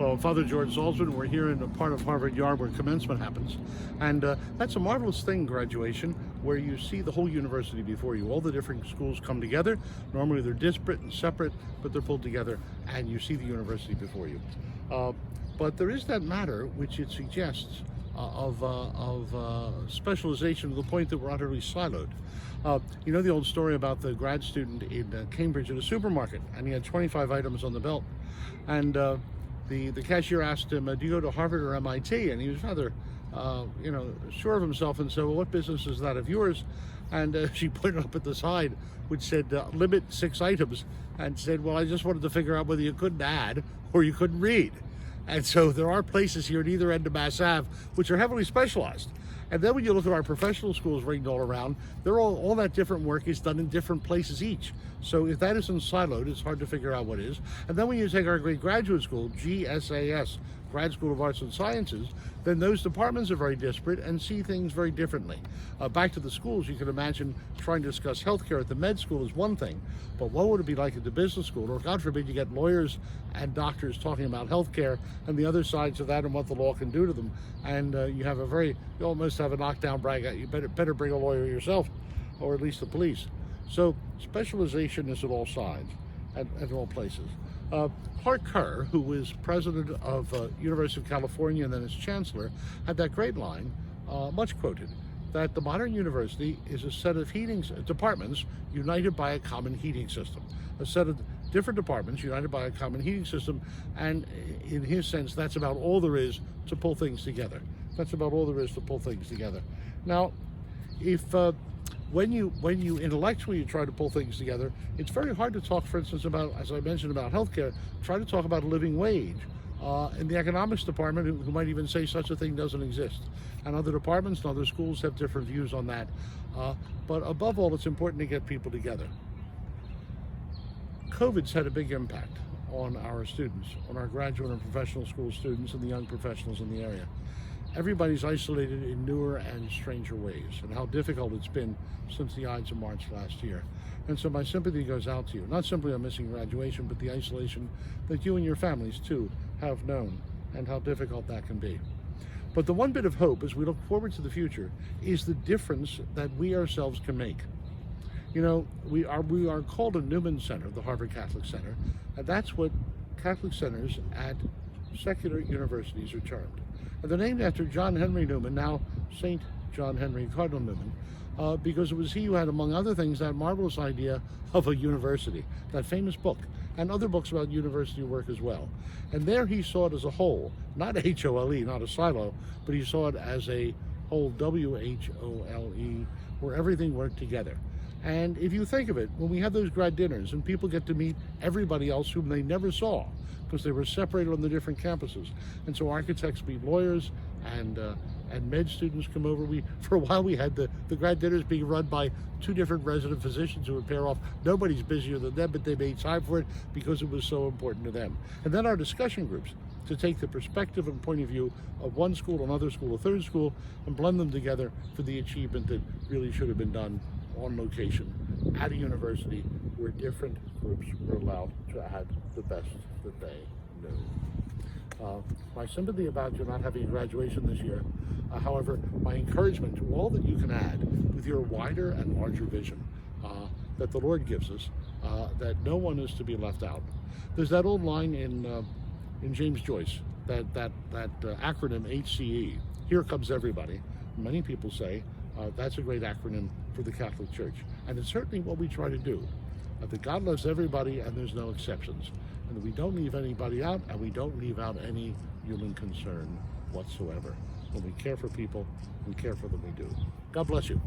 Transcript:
Well, Father George Salzman, we're here in a part of Harvard Yard where commencement happens. And that's a marvelous thing, graduation, where you see the whole university before you. All the different schools come together. Normally they're disparate and separate, but they're pulled together, and you see the university before you. But there is that matter which it suggests of specialization to the point that we're utterly siloed. You know the old story about the grad student in Cambridge at a supermarket, and he had 25 items on the belt. And the cashier asked him, do you go to Harvard or MIT? And he was rather, sure of himself and said, well, what business is that of yours? And she pointed up at the side, which said, limit 6 items, and said, well, I just wanted to figure out whether you couldn't add or you couldn't read. And so there are places here at either end of Mass Ave which are heavily specialized. And then when you look at our professional schools ringed all around, they're all that different work is done in different places each. So if that isn't siloed, it's hard to figure out what is. And then when you take our great graduate school, GSAS, Grad School of Arts and Sciences, then those departments are very disparate and see things very differently. Back to the schools, you can imagine trying to discuss healthcare at the med school is one thing, but what would it be like at the business school? Or God forbid you get lawyers and doctors talking about healthcare and the other sides of that and what the law can do to them. And you almost have a knockdown brag. You better bring a lawyer yourself, or at least the police. So specialization is at all sides, at all places. Clark Kerr, who was president of University of California and then as chancellor, had that great line, much quoted, that the modern university is a set of departments united by a common heating system. A set of different departments united by a common heating system, and in his sense, that's about all there is to pull things together. That's about all there is to pull things together. Now, if when you intellectually try to pull things together, it's very hard to talk, for instance, about, as I mentioned, about healthcare, try to talk about a living wage. In the economics department, who might even say such a thing doesn't exist. And other departments and other schools have different views on that. But above all, it's important to get people together. COVID's had a big impact on our students, on our graduate and professional school students and the young professionals in the area. Everybody's isolated in newer and stranger ways, and how difficult it's been since the Ides of March last year. And so my sympathy goes out to you, not simply on missing graduation, but the isolation that you and your families too have known, and how difficult that can be. But the one bit of hope as we look forward to the future is the difference that we ourselves can make. You know, we are called a Newman Center, the Harvard Catholic Center, and that's what Catholic centers at secular universities are termed. And they're named after John Henry Newman, now St. John Henry Cardinal Newman, because it was he who had, among other things, that marvelous idea of a university, that famous book, and other books about university work as well. And there he saw it as a whole, not H-O-L-E, not a silo, but he saw it as a whole, W-H-O-L-E, where everything worked together. And if you think of it, when we have those grad dinners and people get to meet everybody else whom they never saw because they were separated on the different campuses. And so architects meet lawyers and med students come over. For a while we had the grad dinners being run by 2 different resident physicians who would pair off. Nobody's busier than them, but they made time for it because it was so important to them. And then our discussion groups to take the perspective and point of view of one school, another school, a third school, and blend them together for the achievement that really should have been done on location at a university where different groups were allowed to add the best that they knew. My sympathy about you not having a graduation this year. However, my encouragement to all that you can add with your wider and larger vision that the Lord gives us, that no one is to be left out. There's that old line in James Joyce, that acronym HCE, Here Comes Everybody. Many people say that's a great acronym for the Catholic Church. And it's certainly what we try to do. That God loves everybody and there's no exceptions. And that we don't leave anybody out, and we don't leave out any human concern whatsoever. When we care for people, we care for them, we do. God bless you.